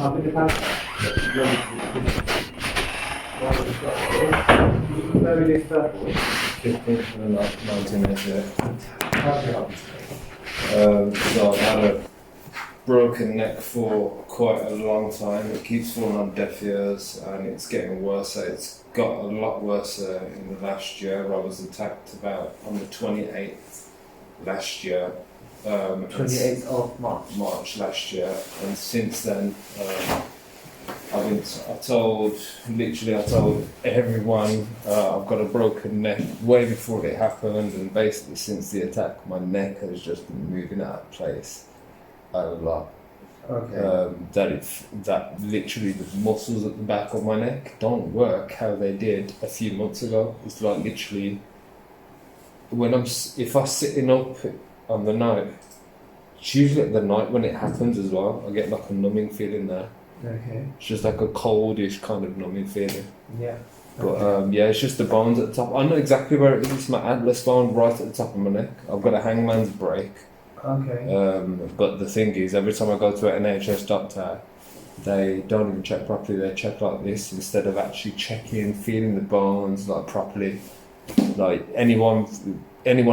So I've had a broken neck for quite a long time. It keeps falling on deaf ears and it's getting worse. It's got a lot worse in the last year. I was attacked about on the 28th last year. 28th of March last year, and since then I told everyone I've got a broken neck way before it happened, and basically since the attack my neck has just been moving out of place a lot. Okay. That literally the muscles at the back of my neck don't work how they did a few months ago. It's like literally if I'm sitting up on the night, it's usually at the night when it happens as well, I get like a numbing feeling there. Okay. It's just like a coldish kind of numbing feeling. Yeah. But yeah, it's just the bones at the top. I know exactly where it is. It's my atlas bone right at the top of my neck. I've got a hangman's break. Okay. But the thing is, every time I go to an NHS doctor, they don't even check properly. They check like this instead of actually checking, feeling the bones like properly. Like anyone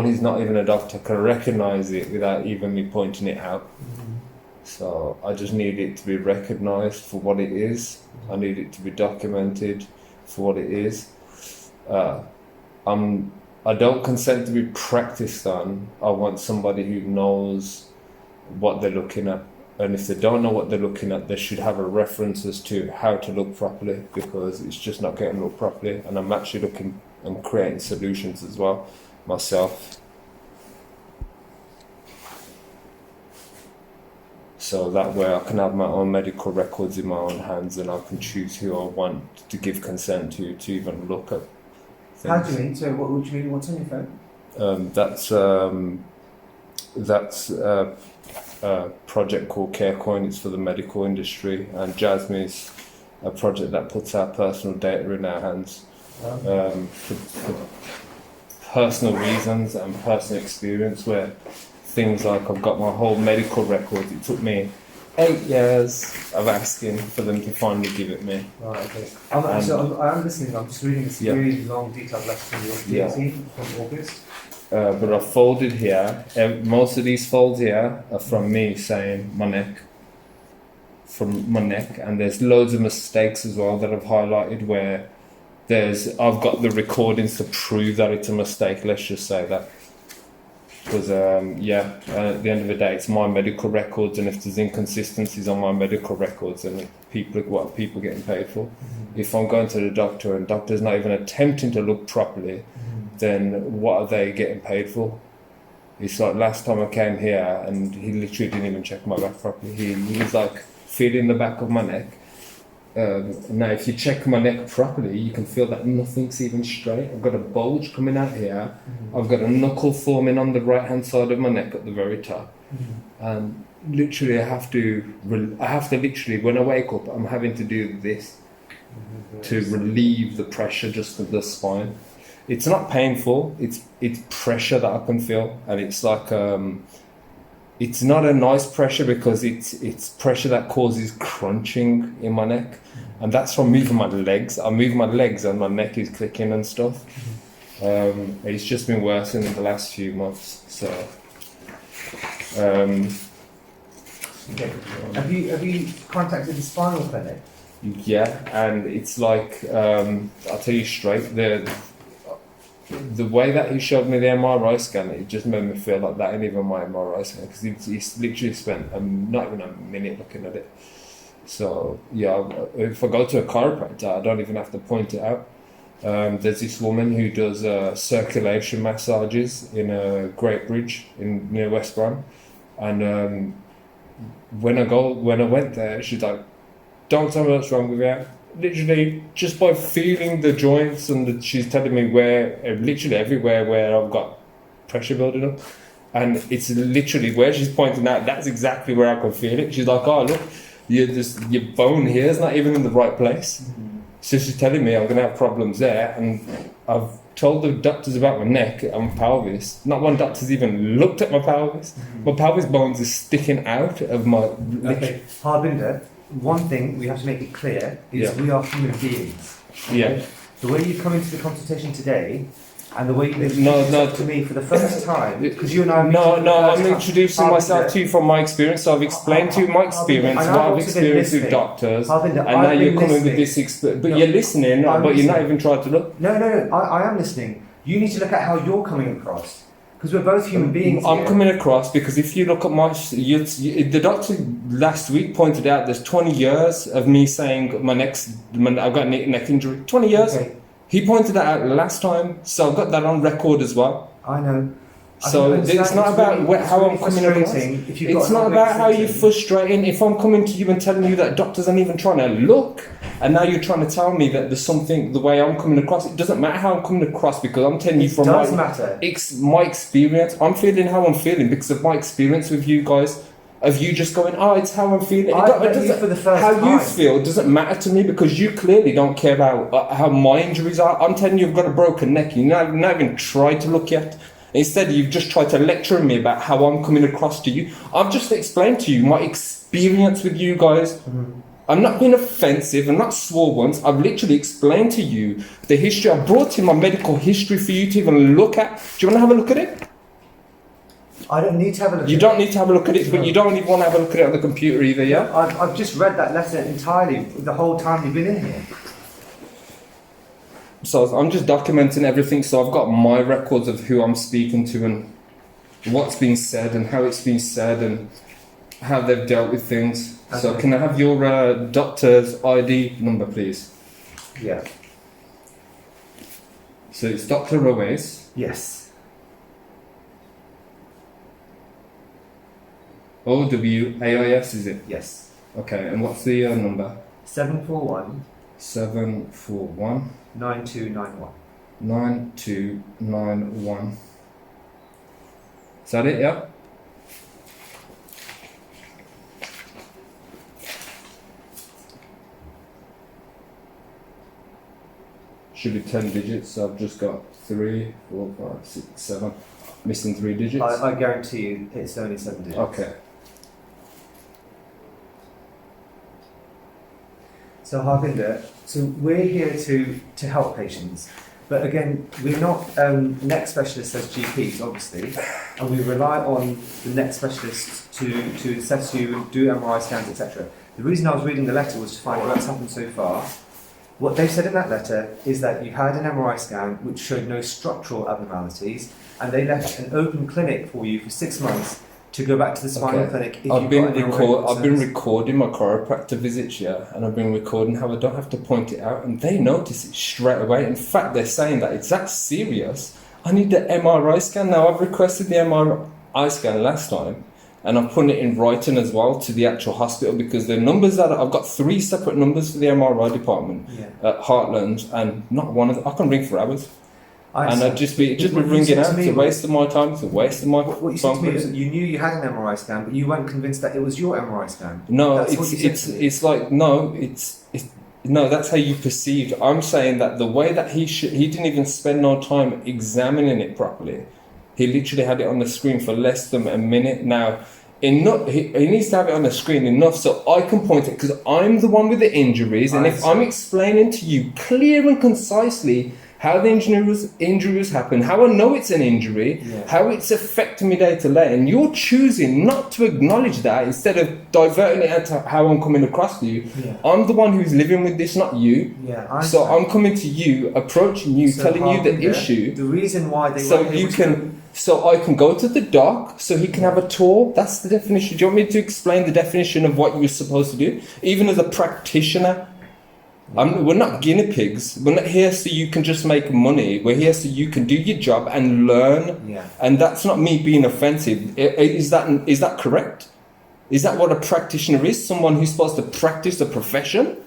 who's not even a doctor can recognise it without even me pointing it out. Mm-hmm. So I just need it to be recognised for what it is. I need it to be documented for what it is. I don't consent to be practiced on. I want somebody who knows what they're looking at. And if they don't know what they're looking at, they should have a reference as to how to look properly, because it's just not getting looked properly. And I'm actually looking and creating solutions as well myself. So that way I can have my own medical records in my own hands, and I can choose who I want to give consent to even look at things. How do you mean? So what would you mean? What's on your phone? That's a project called CareCoin. It's for the medical industry, and Jasmine's a project that puts our personal data in our hands for personal reasons and personal experience, where things like I've got my whole medical records. It took me 8 years of asking for them to finally give it me. Right, okay. I'm listening. I'm just reading this really long, detailed letter from your team from August. But I folded here. Most of these folds here are from me saying my neck. From my neck, and there's loads of mistakes as well that I've highlighted where I've got the recordings to prove that it's a mistake. Let's just say that. Because at the end of the day, it's my medical records, and if there's inconsistencies on my medical records, then what are people getting paid for? Mm-hmm. If I'm going to the doctor and doctor's not even attempting to look properly, then what are they getting paid for? It's like last time I came here and he literally didn't even check my back properly. He was like feeling the back of my neck. Now if you check my neck properly, you can feel that nothing's even straight. I've got a bulge coming out here. I've got a knuckle forming on the right hand side of my neck at the very top. And literally I have to literally, when I wake up, I'm having to do this to relieve the pressure just of the spine. It's not painful, it's pressure that I can feel, and it's like it's not a nice pressure because it's pressure that causes crunching in my neck, and that's from moving my legs. I move my legs and my neck is clicking and stuff. It's just been worse in the last few months. So okay. Have you contacted the spinal clinic? Yeah, and it's like I'll tell you straight, the way that he showed me the MRI scan, it just made me feel like that ain't even my MRI scan, because he literally spent not even a minute looking at it. So yeah, if I go to a chiropractor, I don't even have to point it out. There's this woman who does circulation massages in Great Bridge near West Brom, and when I went there, she's like, "Don't tell me what's wrong with you." Literally, just by feeling the joints, and she's telling me where, literally everywhere where I've got pressure building up, and it's literally where she's pointing out, that's exactly where I can feel it. She's like, "Oh look, your bone here is not even in the right place." So she's telling me I'm going to have problems there, and I've told the doctors about my neck and my pelvis. Not one doctor's even looked at my pelvis. My pelvis bones is sticking out of my... Okay, Harbinder, one thing we have to make it clear is we are human beings. Okay? Yeah. The way you come into the consultation today, and the way you introduced to me for the first time, because you and I. I'm introducing myself to you from my experience. So I've explained to you my experience, what I've experienced with doctors, and now you're coming with this. But you're listening, but you're not even trying to look. No. I am listening. You need to look at how you're coming across, because we're both human beings. I'm coming across because if you look at the doctor last week pointed out there's 20 years of me saying I've got a neck injury. 20 years. Okay. He pointed that out last time, so I've got that on record as well. I know. So it's not about how I'm coming across. It's not about how you're frustrating. If I'm coming to you and telling you that doctors aren't even trying to look, and now you're trying to tell me that there's something, the way I'm coming across, it doesn't matter how I'm coming across because I'm telling you from my experience. I'm feeling how I'm feeling because of my experience with you guys. Of you just going, it's how I'm feeling. You feel doesn't matter to me because you clearly don't care about how my injuries are. I'm telling you, I've got a broken neck. You've not even tried to look yet. Instead, you've just tried to lecture me about how I'm coming across to you. I've just explained to you my experience with you guys. Mm-hmm. I'm not being offensive. I'm not swore once. I've literally explained to you the history. I brought in my medical history for you to even look at. Do you want to have a look at it? I don't need to have a look at it. You don't need to have a look at it, but you don't even want to have a look at it on the computer either, yeah? I've just read that letter entirely the whole time you've been in here. So I'm just documenting everything, so I've got my records of who I'm speaking to and what's been said and how it's been said and how they've dealt with things. Okay. So can I have your doctor's ID number, please? Yeah. So it's Dr. owais. Yes. owais, is it? Yes. Okay, and what's the number? 741. 741. 9291. 9291. Is that it, yeah? Should be 10 digits, so I've just got 3, 4, 5, 6, 7. Missing 3 digits. I guarantee you it's only 7 digits. Okay. So Harvinder, so we're here to help patients, but again, we're not neck specialists as GPs, obviously, and we rely on the neck specialists to assess you, do MRI scans, etc. The reason I was reading the letter was to find out what's happened so far. What they said in that letter is that you had an MRI scan which showed no structural abnormalities, and they left an open clinic for you for 6 months to go back to the spinal clinic if I've been recording my chiropractor visits, and I've been recording how I don't have to point it out, and they notice it straight away. In fact, they're saying that it's that serious. I need the MRI scan now. I've requested the MRI scan last time, and I'm putting it in writing as well to the actual hospital because the numbers that I've got 3 separate numbers for the MRI department at Heartland, and not one of them. I can ring for hours. And I'd just be ringing out. It's a waste of my time. It's a waste of my time. What you said to me is that you knew you had an MRI scan, but you weren't convinced that it was your MRI scan. No, no. That's how you perceived. I'm saying that the way that he didn't even spend no time examining it properly. He literally had it on the screen for less than a minute. Now, he needs to have it on the screen enough so I can point it because I'm the one with the injuries, and if I'm explaining to you clear and concisely how the injuries happen, how I know it's an injury, how it's affecting me day to day, and you're choosing not to acknowledge that instead of diverting it into how I'm coming across to you. I'm the one who's living with this, not you. So I'm coming to you, approaching you, telling you the issue. The reason why they so I can go to the doc, so he can have a tour. That's the definition. Do you want me to explain the definition of what you're supposed to do? Even as a practitioner, we're not guinea pigs. We're not here so you can just make money. We're here so you can do your job and learn. And that's not me being offensive. Is that correct? Is that what a practitioner is? Someone who's supposed to practice a profession?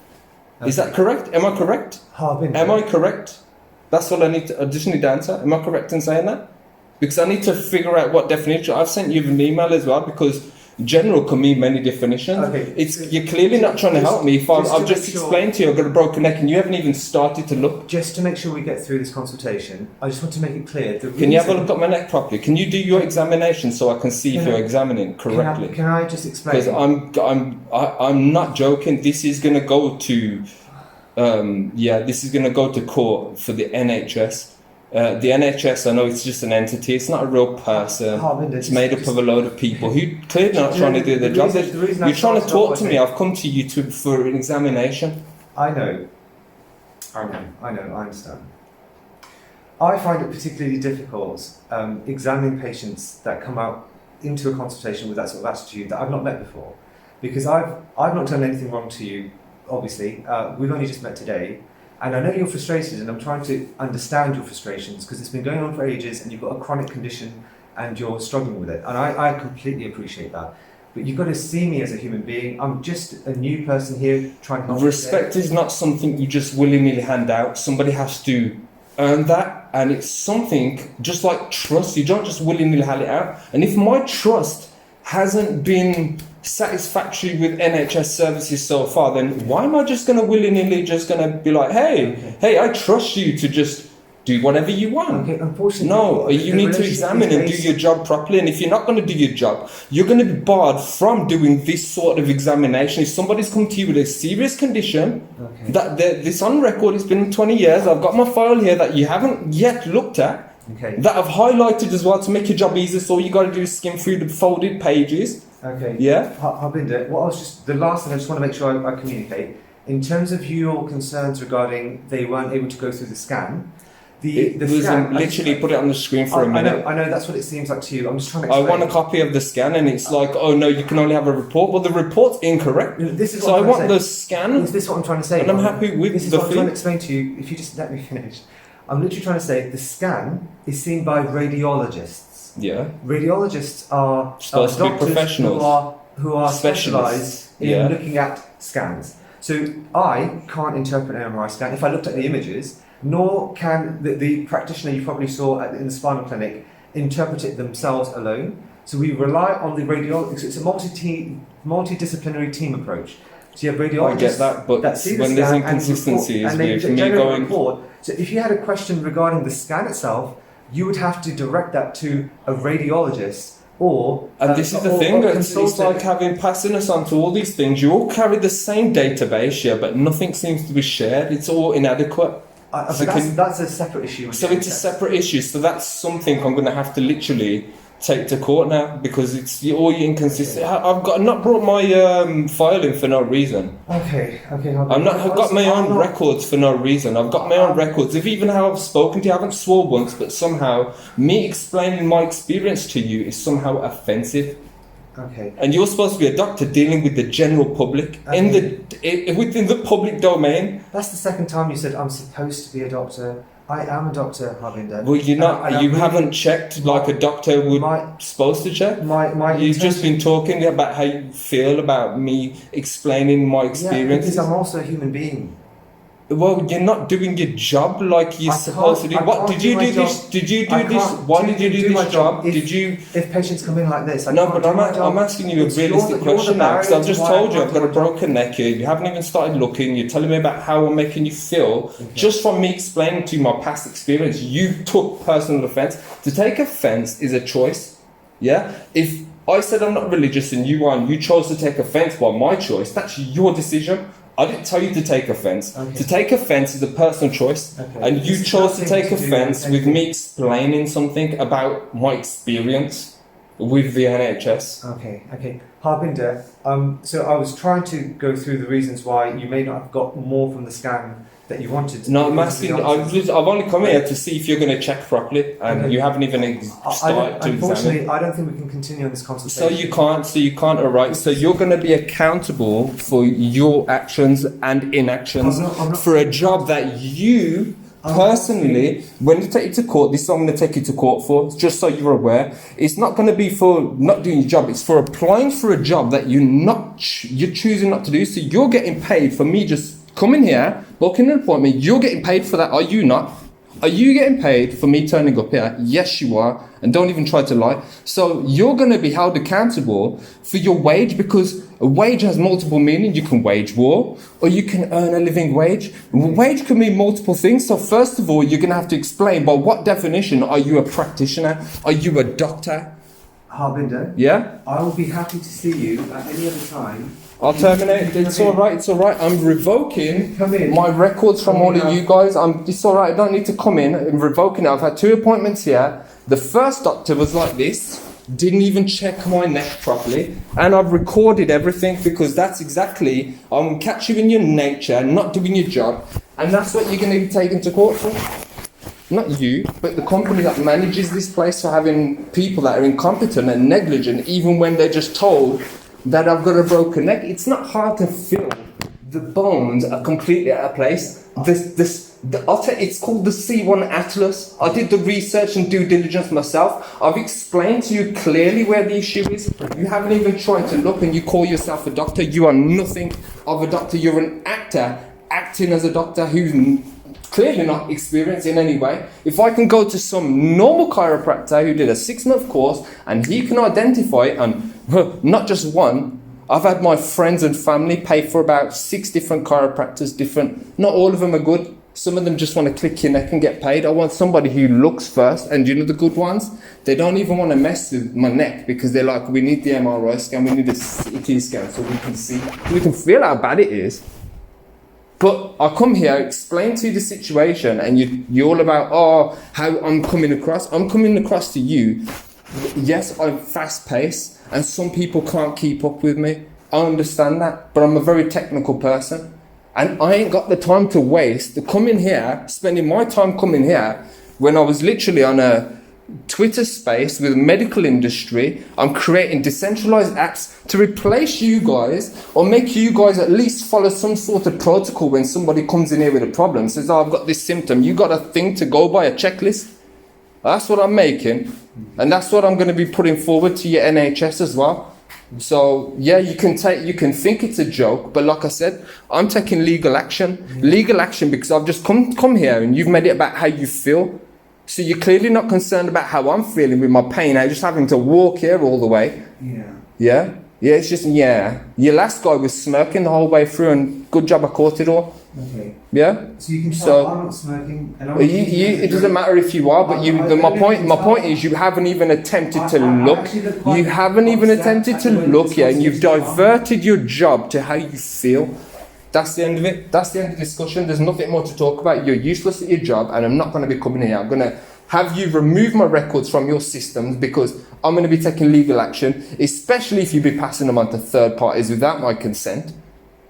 Is that correct? Am I correct? Am I correct? That's all I just need to answer. Am I correct in saying that? Because I need to figure out what definition. I've sent you an email as well because General can mean many definitions. Okay. You're clearly not trying to help me if I've to just make sure- explained to you I've got a broken neck and you haven't even started to look. Just to make sure we get through this consultation, I just want to make it clear. Can you have a look at my neck properly? Can you do your examination so I can see if Can I- you're examining correctly? Can I just explain? Because I'm not joking. This is going to go to this is going to go to court for the NHS. The NHS, I know it's just an entity. It's not a real person. It's made up of a load of people who clearly not trying to do their job. You're trying to talk to me. I've come to you for an examination. I know. I understand. I find it particularly difficult examining patients that come out into a consultation with that sort of attitude that I've not met before, because I've not done anything wrong to you. Obviously, we've only just met today, and I know you're frustrated, and I'm trying to understand your frustrations because it's been going on for ages, and you've got a chronic condition, and you're struggling with it, and I completely appreciate that. But you've got to see me as a human being. I'm just a new person here trying to help. Respect is not something you just willy-nilly hand out. Somebody has to earn that, and it's something just like trust. You don't just willy-nilly hand it out. And if my trust hasn't been satisfactory with NHS services so far, then why am I just going to willy-nilly just going to be like, hey, I trust you to just do whatever you want? Okay, unfortunately, no, you need to examine and do your job properly. And if you're not going to do your job, you're going to be barred from doing this sort of examination. If somebody's come to you with a serious condition, this on record, it's been 20 years, I've got my file here that you haven't yet looked at, that I've highlighted as well to make your job easier, so all you got to do is skim through the folded pages. Okay. Yeah. Harbinder, the last thing I just want to make sure I communicate, in terms of your concerns regarding they weren't able to go through the scan, the scan, literally put it on the screen for a minute. I know that's what it seems like to you. I'm just trying to explain. I explain. want a copy of the scan, and it's like, oh no, you can only have a report. Well, the report's incorrect. So I want the scan. Is this what I'm trying to say? And I'm happy with this is the what I'm trying to explain to you. If you just let me finish. I'm literally trying to say the scan is seen by radiologists. Yeah. Radiologists are supposed to be professionals who are specialised in looking at scans. So I can't interpret an MRI scan if I looked at the images, nor can the practitioner you probably saw in the spinal clinic interpret it themselves alone. So we rely on the radiologists. It's a multidisciplinary team approach. So you have radiologists. I get that, but when there's inconsistencies with me going. Report. So if you had a question regarding the scan itself, you would have to direct that to a radiologist. And this is the thing, it's like passing us on to all these things. You all carry the same database here, but nothing seems to be shared. It's all inadequate. That's a separate issue. So it's a separate issue. So that's something I'm going to have to literally take to court now, because it's all inconsistent. I've not brought my file in for no reason. I've got my own records for no reason. I've got my own records. If even how I've spoken to you, I haven't swore once, but somehow me explaining my experience to you is somehow offensive. And you're supposed to be a doctor dealing with the general public within the public domain. That's the second time you said I'm supposed to be a doctor. I am a doctor, Harbinder. Well, you're not. You haven't checked like a doctor would supposed to check. You've just been talking about how you feel about me explaining my experiences. Because I'm also a human being. Well, you're not doing your job like you're supposed to do. What did you do this? Did you do this? Why did you do this job? If patients come in like this, no, but I'm asking you a realistic question now, because I've just told you I've got a broken neck here. You haven't even started looking. You're telling me about how I'm making you feel just from me explaining to you my past experience. You took personal offence. To take offence is a choice. Yeah. If I said I'm not religious and you are, and you chose to take offence by my choice, that's your decision. I didn't tell you to take offence. To take offence is a personal choice, and you chose to take offence with me explaining something about my experience with the NHS. Okay. Harbinder, so I was trying to go through the reasons why you may not have got more from the scan that you wanted. No, I'm asking. I've only come here to see if you're going to check properly, and you haven't even started to Unfortunately, examine. I don't think we can continue on this consultation. So you can't. Alright. So you're going to be accountable for your actions and inactions for a job that you personally, when you take you to court, this is what I'm going to take you to court for, just so you're aware. It's not going to be for not doing your job, it's for applying for a job that you're choosing not to do. So you're getting paid for me just coming here, booking an appointment. You're getting paid for that, are you not? Are you getting paid for me turning up here? Yes, you are. And don't even try to lie. So you're going to be held accountable for your wage, because a wage has multiple meanings. You can wage war, or you can earn a living wage. Wage can mean multiple things. So first of all, you're going to have to explain, by what definition are you a practitioner? Are you a doctor? Harbinder, Yeah? I will be happy to see you at any other time. I'll terminate. It's all right. It's all right. I'm revoking Come in. my records from all of you guys. It's all right. I don't need to come in. I'm revoking it. I've had 2 appointments here. The first doctor was like this. Didn't even check my neck properly. And I've recorded everything, because that's exactly, I'm going to catch you in your nature, not doing your job. And that's what you're going to be taken to court for. Not you, but the company that manages this place, for having people that are incompetent and negligent, even when they're just told that I've got a broken neck. It's not hard to feel. The bones are completely out of place. It's called the C1 Atlas. I did the research and due diligence myself. I've explained to you clearly where the issue is. You haven't even tried to look, and you call yourself a doctor. You are nothing of a doctor. You're an actor acting as a doctor who's clearly not experienced in any way. If I can go to some normal chiropractor who did a 6-month course and he can identify it, and not just one, I've had my friends and family pay for about 6 different chiropractors, not all of them are good. Some of them just want to click your neck and get paid. I want somebody who looks first, and you know the good ones, they don't even want to mess with my neck, because they're like, we need the MRI scan, we need a CT scan so we can feel how bad it is. But I come here, explain to you the situation, and you're all about, how I'm coming across. I'm coming across to you. Yes, I'm fast paced, and some people can't keep up with me. I understand that, but I'm a very technical person, and I ain't got the time to waste to come in here, spending my time coming here, when I was literally on a Twitter space with the medical industry. I'm creating decentralized apps to replace you guys, or make you guys at least follow some sort of protocol when somebody comes in here with a problem, says, I've got this symptom. You got a thing to go by, a checklist. That's what I'm making, and that's what I'm going to be putting forward to your NHS as well. So yeah, you can think it's a joke, but like I said, I'm taking legal action, because I've just come here and you've made it about how you feel. So you're clearly not concerned about how I'm feeling with my pain. I'm just having to walk here all the way. Yeah, it's just, your last guy was smirking the whole way through, and good job I caught it all. Okay. Yeah. So you can tell I'm not smoking, and I'm it doesn't matter if you are, but my point is, you haven't even attempted to look. You haven't even attempted to look, and you've diverted your job to how you feel. That's the end of it. That's the end of the discussion. There's nothing more to talk about. You're useless at your job, and I'm not going to be coming here. I'm going to have you remove my records from your systems, because I'm going to be taking legal action, especially if you be passing them on to third parties without my consent.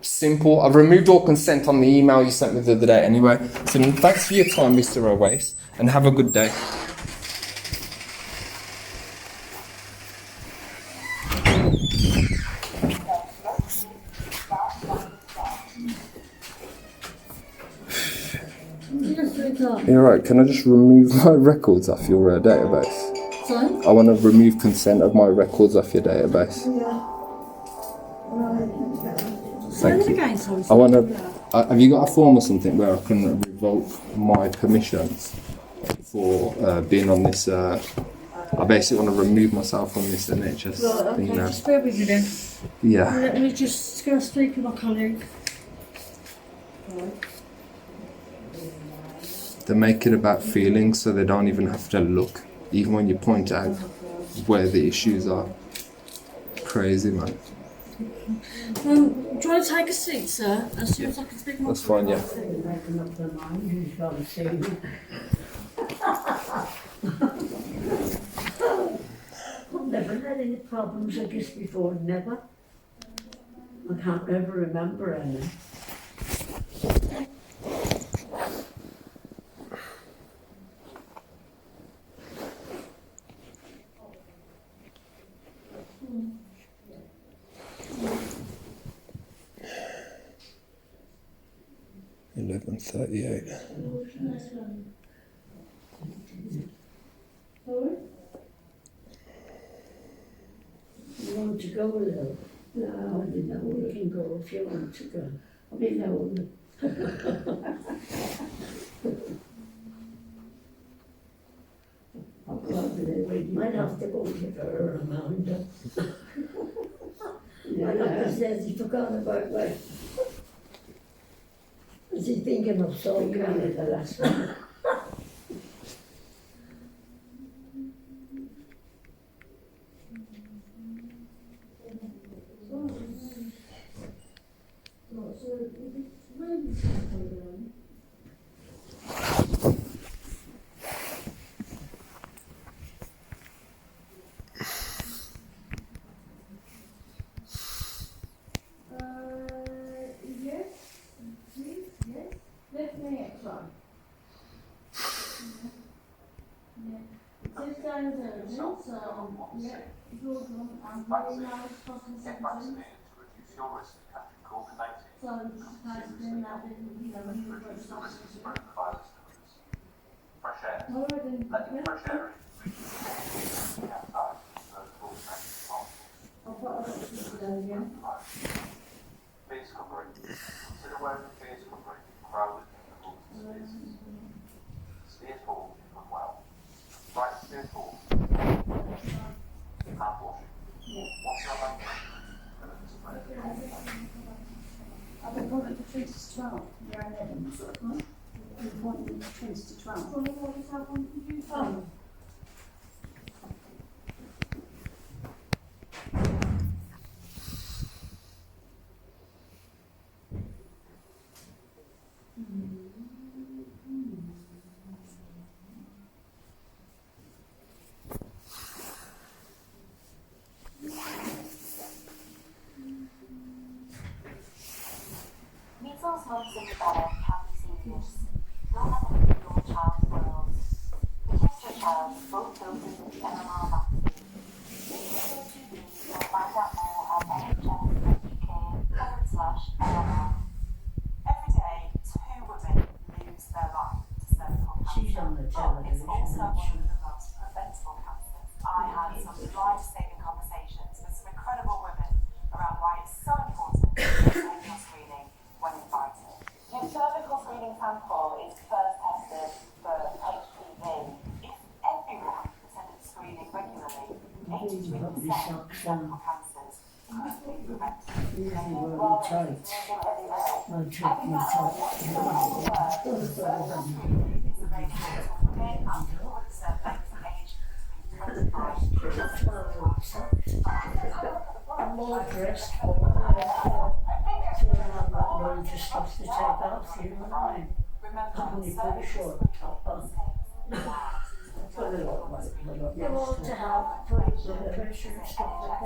Simple. I've removed all consent on the email you sent me the other day anyway. So thanks for your time, Mr. Owais, and have a good day. You're right, can I just remove my records off your database? Sorry? I want to remove consent of my records off your database. Thank you. Again, sorry. I want to. Have you got a form or something where I can revoke my permissions for being on this? I basically want to remove myself from this NHS Right, okay, thing now. just bear with me then. Yeah. Let me just go speak with my colleague. Right. They make it about feelings, so they don't even have to look, even when you point out where the issues are. Crazy, man. Do you want to take a seat, sir? As soon as I can speak with my That's fine, yeah. I've never had any problems like this before, never. I can't ever remember any. $11.38. You want to go with her? No, I didn't know we can go if you want to go. I mean, no. We might have to go give her a reminder. My doctor says he forgot about me. Is he thinking of Saul County the last one? Yes, please, yes. Let me try. Yeah. It says down there, so, yeah, good one, and very nice talking to you. So, has been having, you know, new workshops. Fresh air. All right, then. Let the Yeah. fresh air in. Outside, so it's all fresh. I'll put a lot of today, yeah. Face covering. Consider wearing a face covering. Crowded difficult spaces. Steer tall if unwell. Right, steer tall. Hand washing. Yeah. What's your language? I've been appointed for 20 to 12. You're 11. The appointment is 20 to 12. So, what is that one you do? Oh. Measles, mumps and rubella can be serious. Don't let them in your child's world. Protect your child with both doses of the MMR vaccine. Visit your GP and find out more at nhs.uk/MMR. Every day, 2 women lose their life to cervical cancer. She's on the But it's television, also isn't one she? of the most preventable cancers. I had some life-saving conversations with some incredible women around why it's so important to take your screening when invited. Your cervical screening sample is first tested for HPV. If everyone attended screening regularly, 83% of cervical cancers could be prevented. Usually when we take, I check myself. I'm all dressed for so I have got loads of stuff to take off, you know what I mean? I've only put a short top on. Put a lot of weight, They're all to help put blood pressure and stuff like that.